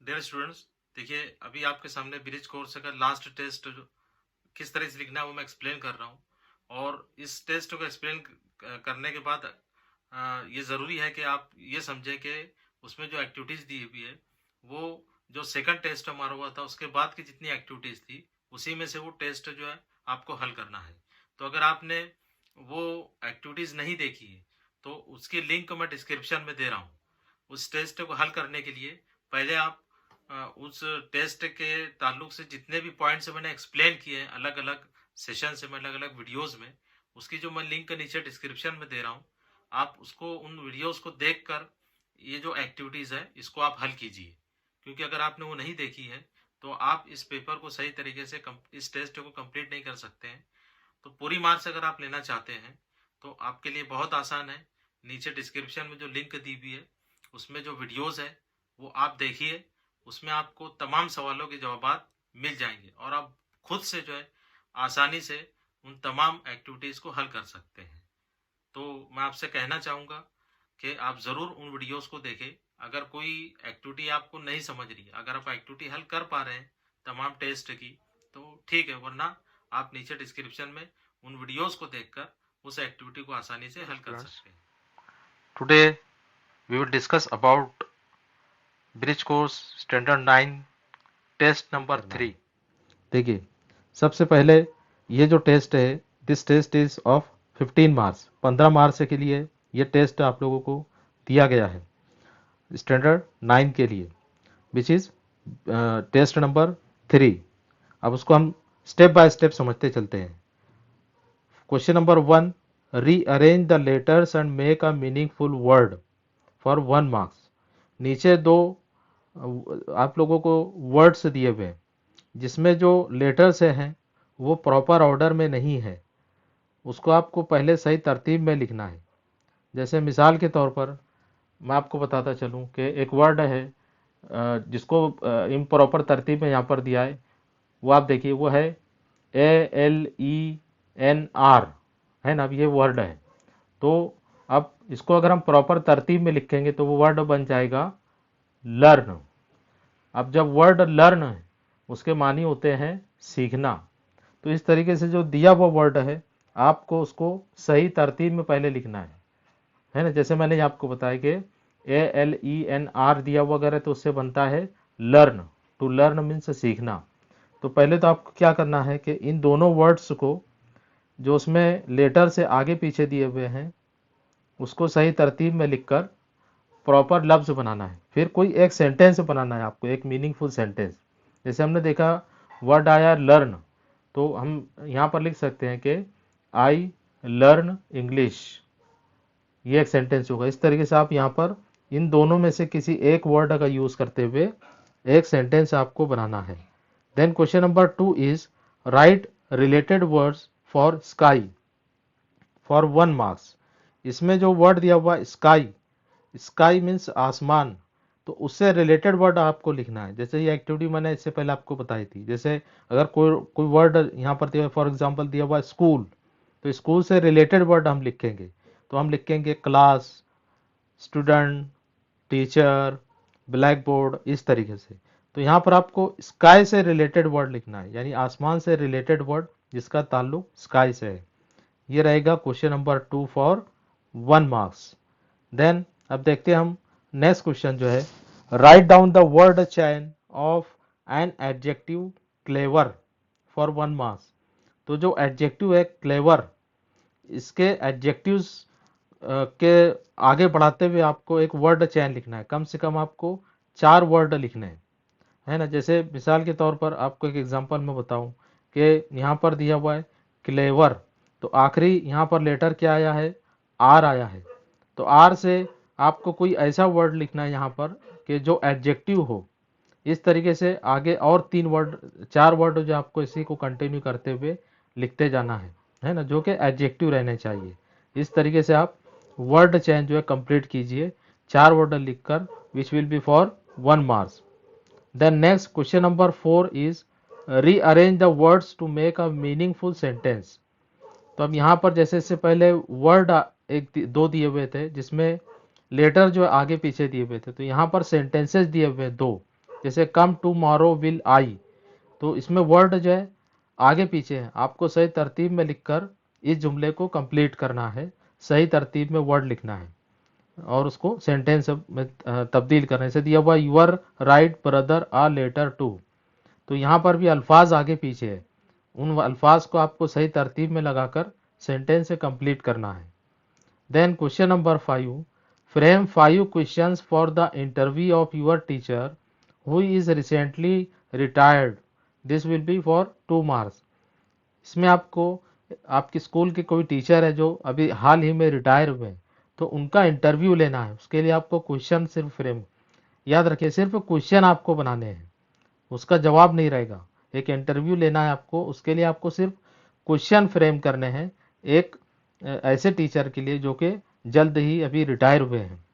Dear students, देखिए अभी आपके सामने ब्रिज कोर्स का लास्ट टेस्ट किस तरह से लिखना है वो मैं एक्सप्लेन कर रहा हूँ। और इस टेस्ट को एक्सप्लेन करने के बाद ये ज़रूरी है कि आप ये समझें कि उसमें जो एक्टिविटीज़ दी हुई है वो जो सेकंड टेस्ट हमारा हुआ था उसके बाद की जितनी एक्टिविटीज़ थी उसी में से वो टेस्ट जो है आपको हल करना है। तो अगर आपने वो एक्टिविटीज़ नहीं देखी है तो उसकी लिंक मैं डिस्क्रिप्शन में दे रहा हूँ। उस टेस्ट को हल करने के लिए पहले आप उस टेस्ट के ताल्लुक से जितने भी पॉइंट्स मैंने एक्सप्लेन किए हैं अलग अलग सेशन से, मैं अलग अलग वीडियोस में, उसकी जो मैं लिंक नीचे डिस्क्रिप्शन में दे रहा हूँ, आप उसको उन वीडियोस को देखकर ये जो एक्टिविटीज़ है इसको आप हल कीजिए। क्योंकि अगर आपने वो नहीं देखी है तो आप इस पेपर को सही तरीके से इस टेस्ट को कंप्लीट नहीं कर सकते हैं। तो पूरी मार्क्स अगर आप लेना चाहते हैं तो आपके लिए बहुत आसान है। नीचे डिस्क्रिप्शन में जो लिंक दी हुई है उसमें जो वीडियोस है वो आप देखिए। उसमें आपको तमाम सवालों के जवाब मिल जाएंगे और आप खुद से जो है आसानी से उन तमाम एक्टिविटीज़ को हल कर सकते हैं। तो मैं आपसे कहना चाहूँगा कि आप ज़रूर उन वीडियोस को देखें। अगर कोई एक्टिविटी आपको नहीं समझ रही, अगर आप एक्टिविटी हल कर पा रहे हैं तमाम टेस्ट की तो ठीक है, वरना आप नीचे डिस्क्रिप्शन में उन वीडियोस को देखकर उस एक्टिविटी को आसानी से हल कर सकते हैं। Today we will discuss about Bridge Course Standard 9 test number 3। देखिए, सबसे पहले ये जो टेस्ट है, this test is of 15 marks, 15 marks के लिए ये टेस्ट आप लोगों को दिया गया है स्टैंडर्ड 9 के लिए, विच इज टेस्ट नंबर 3। अब उसको हम स्टेप बाय स्टेप समझते चलते हैं। Question number 1, rearrange the letters and make a meaningful word for 1 marks. नीचे दो आप लोगों को वर्ड्स दिए हुए हैं जिसमें जो लेटर्स हैं वो प्रॉपर ऑर्डर में नहीं है, उसको आपको पहले सही तरतीब में लिखना है। जैसे मिसाल के तौर पर मैं आपको बताता चलूं कि एक वर्ड है जिसको इम्प्रॉपर तरतीब में यहाँ पर दिया है, वो आप देखिए, वो है ALENR, है ना। अब ये वर्ड है, तो अब इसको अगर हम प्रॉपर तरतीब में लिखेंगे तो वो वर्ड बन जाएगा लर्न। अब जब वर्ड लर्न है उसके मानी होते हैं सीखना। तो इस तरीके से जो दिया हुआ वर्ड है आपको उसको सही तरतीब में पहले लिखना है ना। जैसे मैंने आपको बताया कि ALENR दिया हुआ अगर है तो उससे बनता है लर्न। टू लर्न मीन्स सीखना। तो पहले तो आपको क्या करना है कि इन दोनों वर्ड्स को जो उसमें लेटर से आगे पीछे दिए हुए हैं उसको सही तरतीब में लिखकर प्रॉपर लफ्ज बनाना है। फिर कोई एक सेंटेंस बनाना है आपको, एक मीनिंगफुल सेंटेंस। जैसे हमने देखा वर्ड आया लर्न, तो हम यहाँ पर लिख सकते हैं कि आई लर्न इंग्लिश, ये एक सेंटेंस होगा। इस तरीके से आप यहाँ पर इन दोनों में से किसी एक वर्ड का यूज करते हुए एक सेंटेंस आपको बनाना है। Then question number 2 is write related words for sky for 1 marks. इसमें जो वर्ड दिया हुआ स्काई, स्काई मीन्स आसमान, तो उससे रिलेटेड वर्ड आपको लिखना है। जैसे ये एक्टिविटी मैंने इससे पहले आपको बताई थी। जैसे अगर कोई कोई वर्ड यहाँ पर दिया, फॉर एग्जांपल दिया हुआ स्कूल, तो स्कूल से रिलेटेड वर्ड हम लिखेंगे। तो हम लिखेंगे class, student, teacher, black board, इस तरीके से। तो यहाँ पर आपको स्काई से रिलेटेड वर्ड लिखना है, यानी आसमान से रिलेटेड वर्ड जिसका ताल्लुक स्काई से है। ये रहेगा question number 2 for 1 marks. Then अब देखते हैं हम नेक्स्ट क्वेश्चन जो है, write down the word chain of an adjective clever for 1 marks. तो जो एडजेक्टिव है क्लेवर, इसके एडजेक्टिव्स के आगे बढ़ाते हुए आपको एक वर्ड चैन लिखना है। कम से कम आपको 4 वर्ड लिखने हैं, है ना। जैसे मिसाल के तौर पर आपको एक एग्जांपल में बताऊं कि यहाँ पर दिया हुआ है क्लेवर, तो आखिरी यहाँ पर लेटर क्या आया है, आर आया है। तो आर से आपको कोई ऐसा वर्ड लिखना है यहाँ पर कि जो एडजेक्टिव हो। इस तरीके से आगे और 3 वर्ड, 4 वर्ड जो आपको इसी को कंटिन्यू करते हुए लिखते जाना है ना, जो कि एडजेक्टिव रहने चाहिए। इस तरीके से आप वर्ड चेंज जो है कंप्लीट कीजिए 4 वर्ड लिखकर, which will be for 1 marks. Then next question number 4 is rearrange the words to make a meaningful sentence. तो अब यहाँ पर जैसे इससे पहले वर्ड एक दो दिए हुए थे जिसमें लेटर जो आगे पीछे दिए हुए थे, तो यहाँ पर सेंटेंसेस दिए हुए दो। जैसे कम टुमारो विल आई, तो इसमें वर्ड जो है आगे पीछे है, आपको सही तरतीब में लिखकर इस जुमले को कंप्लीट करना है, सही तरतीब में वर्ड लिखना है और उसको सेंटेंस में तब्दील करने से दिया हुआ your write brother a letter to, तो यहाँ पर भी अल्फाज आगे पीछे है, उन अल्फाज को आपको सही तरतीब में लगाकर सेंटेंस से कंप्लीट करना है। Then question number 5, frame 5 questions for the interview of your teacher who is recently retired, this will be for 2 marks. इसमें आपको आपके स्कूल के कोई टीचर है जो अभी हाल ही में रिटायर हुए हैं, तो उनका इंटरव्यू लेना है, उसके लिए आपको क्वेश्चन सिर्फ फ्रेम, याद रखिए सिर्फ क्वेश्चन आपको बनाने हैं, उसका जवाब नहीं रहेगा। एक इंटरव्यू लेना है आपको, उसके लिए आपको सिर्फ क्वेश्चन फ्रेम करने हैं एक ऐसे टीचर के लिए जो कि जल्द ही अभी रिटायर हुए हैं।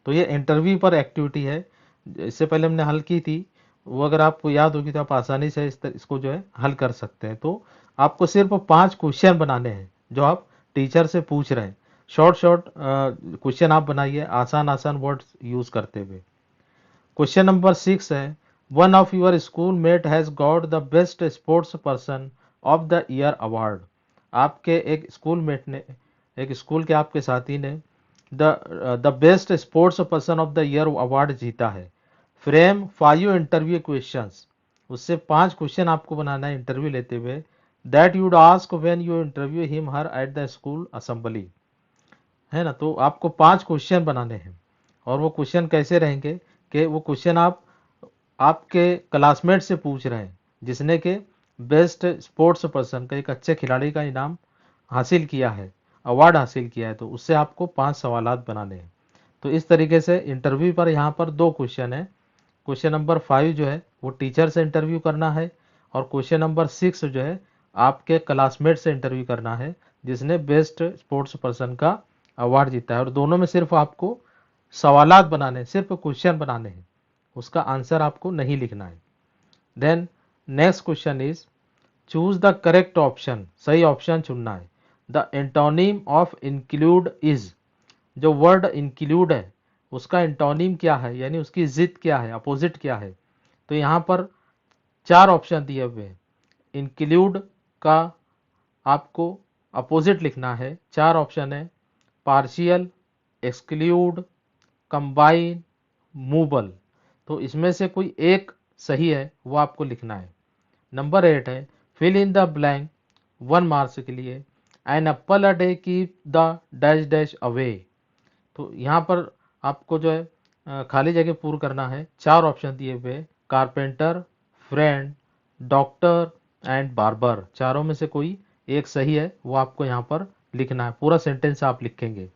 तो ये इंटरव्यू पर एक्टिविटी है, इससे पहले हमने हल की थी, वो अगर आपको याद होगी तो आप आसानी से इसको जो है हल कर सकते हैं। तो आपको सिर्फ 5 क्वेश्चन बनाने हैं जो आप टीचर से पूछ रहे हैं, शॉर्ट शॉर्ट क्वेश्चन आप बनाइए आसान आसान वर्ड्स यूज करते हुए। क्वेश्चन नंबर 6 है, one of your school mate has got the best sports person of the year award, आपके एक स्कूल मेट ने, एक स्कूल के आपके साथी ने the best sports person of the year award जीता है। फ्रेम 5 इंटरव्यू क्वेश्चंस, उससे 5 क्वेश्चन आपको बनाना है इंटरव्यू लेते हुए, that you'd ask when you interview him her at the school assembly, है ना। तो आपको 5 क्वेश्चन बनाने हैं और वो क्वेश्चन कैसे रहेंगे कि वो क्वेश्चन आप आपके क्लासमेट से पूछ रहे हैं जिसने के बेस्ट स्पोर्ट्स पर्सन का, एक अच्छे खिलाड़ी का इनाम हासिल किया है, अवार्ड हासिल किया है, तो उससे आपको 5 सवालात बनाने हैं। तो इस तरीके से इंटरव्यू पर यहाँ पर 2 क्वेश्चन है। क्वेश्चन नंबर 5 जो है वो टीचर से इंटरव्यू करना है और क्वेश्चन नंबर 6 जो है आपके क्लासमेट से इंटरव्यू करना है जिसने बेस्ट स्पोर्ट्स पर्सन का अवार्ड जीता है, और दोनों में सिर्फ आपको सवालात बनाने हैं, सिर्फ क्वेश्चन बनाने हैं, उसका आंसर आपको नहीं लिखना है। Then next question is choose the correct option, सही ऑप्शन चुनना है। The antonym of include is, जो वर्ड इंक्लूड है उसका एंटोनिम क्या है, यानी उसकी जिद क्या है, अपोजिट क्या है। तो यहाँ पर 4 ऑप्शन दिए हुए हैं, इंक्लूड का आपको अपोजिट लिखना है। 4 ऑप्शन है, पार्शियल, एक्सक्लूड, कंबाइन, मूवल। तो इसमें से कोई एक सही है वो आपको लिखना है। नंबर 8 है, fill in the blank 1 marks के लिए, an apple a day keep the dash dash away. तो यहाँ पर आपको जो है खाली जगह पूर्ण करना है। 4 ऑप्शन दिए हुए, carpenter, friend, doctor and barber, चारों में से कोई एक सही है वो आपको यहाँ पर लिखना है, पूरा सेंटेंस आप लिखेंगे।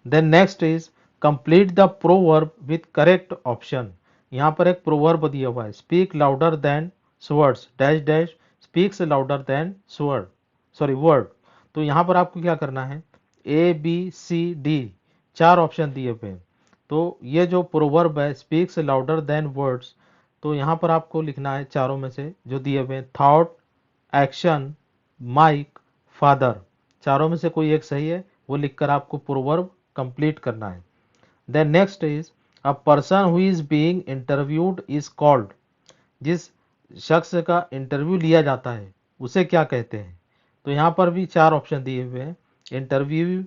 Then next is complete the proverb with correct option. यहाँ पर एक प्रोवर्ब दिया हुआ है, speak louder than swords dash dash speaks louder than sword, sorry word. तो यहाँ पर आपको क्या करना है, A B C D 4 option दिए हुए हैं। तो ये जो प्रोवर्ब है स्पीक्स लाउडर देन वर्ड्स, तो यहाँ पर आपको लिखना है चारों में से जो दिए हुए हैं, थॉट, एक्शन, माइक, फादर, चारों में से कोई एक सही है वो लिखकर आपको प्रोवर्ब कंप्लीट करना है। Then next is a person who is being interviewed is called, जिस शख्स का इंटरव्यू लिया जाता है उसे क्या कहते हैं। तो यहाँ पर भी 4 ऑप्शन दिए हुए हैं, interview,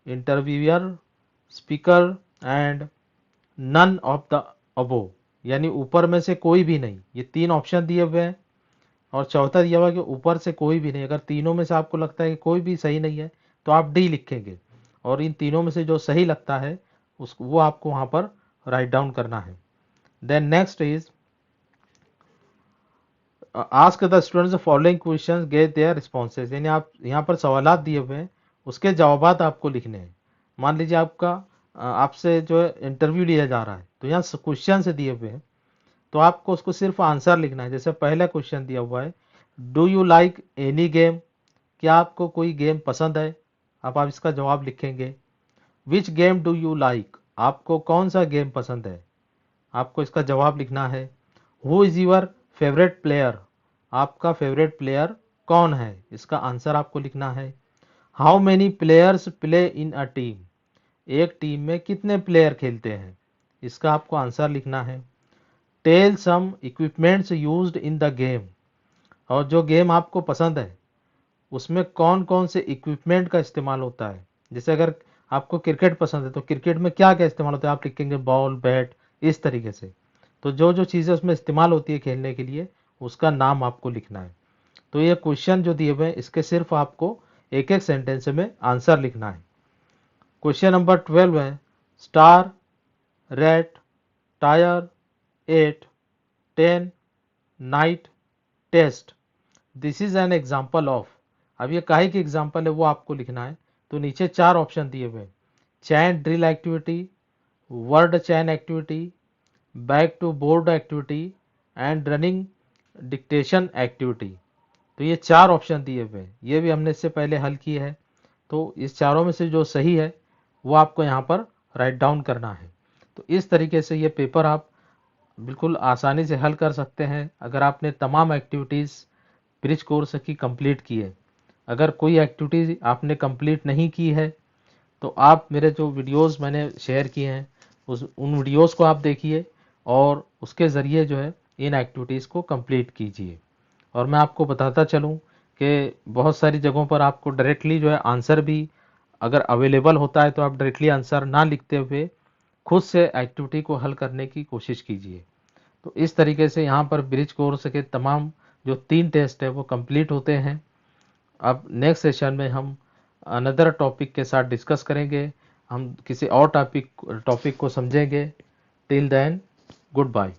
interviewer, speaker and none of the above, यानी ऊपर में से कोई भी नहीं। ये 3 ऑप्शन दिए हुए हैं और चौथा दिया हुआ है कि ऊपर से कोई भी नहीं। अगर तीनों में से आपको लगता है कि कोई भी सही नहीं है तो आप डी लिखेंगे, और इन तीनों में से जो सही लगता है उसको वो आपको वहाँ पर राइट डाउन करना है। Then next is ask the students following questions get their responses, यानी आप यहाँ पर सवालात दिए हुए हैं उसके जवाबात आपको लिखने हैं। मान लीजिए आपका आपसे जो है इंटरव्यू लिया जा रहा है, तो यहाँ क्वेश्चन से दिए हुए हैं तो आपको उसको सिर्फ आंसर लिखना है। जैसे पहला क्वेश्चन दिया हुआ है, do you like any game, क्या आपको कोई गेम पसंद है, अब आप इसका जवाब लिखेंगे। Which game do you like, आपको कौन सा गेम पसंद है, आपको इसका जवाब लिखना है। Who is your favourite player, आपका फेवरेट प्लेयर कौन है, इसका आंसर आपको लिखना है। How many players play in a team, एक टीम में कितने प्लेयर खेलते हैं, इसका आपको आंसर लिखना है। Tell some equipments used in the game, और जो गेम आपको पसंद है उसमें कौन कौन से इक्विपमेंट का इस्तेमाल होता है। जैसे अगर आपको क्रिकेट पसंद है तो क्रिकेट में क्या क्या इस्तेमाल होता है, आप लिखेंगे बॉल, बैट, इस तरीके से। तो जो जो चीज़ें उसमें इस्तेमाल होती है खेलने के लिए, उसका नाम आपको लिखना है। तो ये क्वेश्चन जो दिए हुए हैं इसके सिर्फ आपको एक एक सेंटेंस में आंसर लिखना है। क्वेश्चन नंबर 12 है, star, rate, tyre, 8, 10, night, test, this is an example of. अब ये काहे की एग्जाम्पल है वो आपको लिखना है। तो नीचे 4 ऑप्शन दिए हुए हैं, chain drill activity, word chain activity, back to board activity and running dictation activity. तो ये 4 ऑप्शन दिए हुए हैं, ये भी हमने इससे पहले हल किए हैं। तो इस चारों में से जो सही है वो आपको यहाँ पर राइट डाउन करना है। तो इस तरीके से ये पेपर आप बिल्कुल आसानी से हल कर सकते हैं अगर आपने तमाम एक्टिविटीज़ ब्रिज कोर्स की कंप्लीट की है। अगर कोई एक्टिविटी आपने कंप्लीट नहीं की है तो आप मेरे जो वीडियोस मैंने शेयर किए हैं उन वीडियोस को आप देखिए और उसके ज़रिए जो है इन एक्टिविटीज़ को कंप्लीट कीजिए। और मैं आपको बताता चलूँ कि बहुत सारी जगहों पर आपको डायरेक्टली जो है आंसर भी अगर अवेलेबल होता है तो आप डायरेक्टली आंसर ना लिखते हुए खुद से एक्टिविटी को हल करने की कोशिश कीजिए। तो इस तरीके से यहाँ पर ब्रिज कोर्स के तमाम जो 3 टेस्ट है वो कंप्लीट होते हैं। अब नेक्स्ट सेशन में हम अनदर टॉपिक के साथ डिस्कस करेंगे, हम किसी और टॉपिक को समझेंगे। Till then, good bye.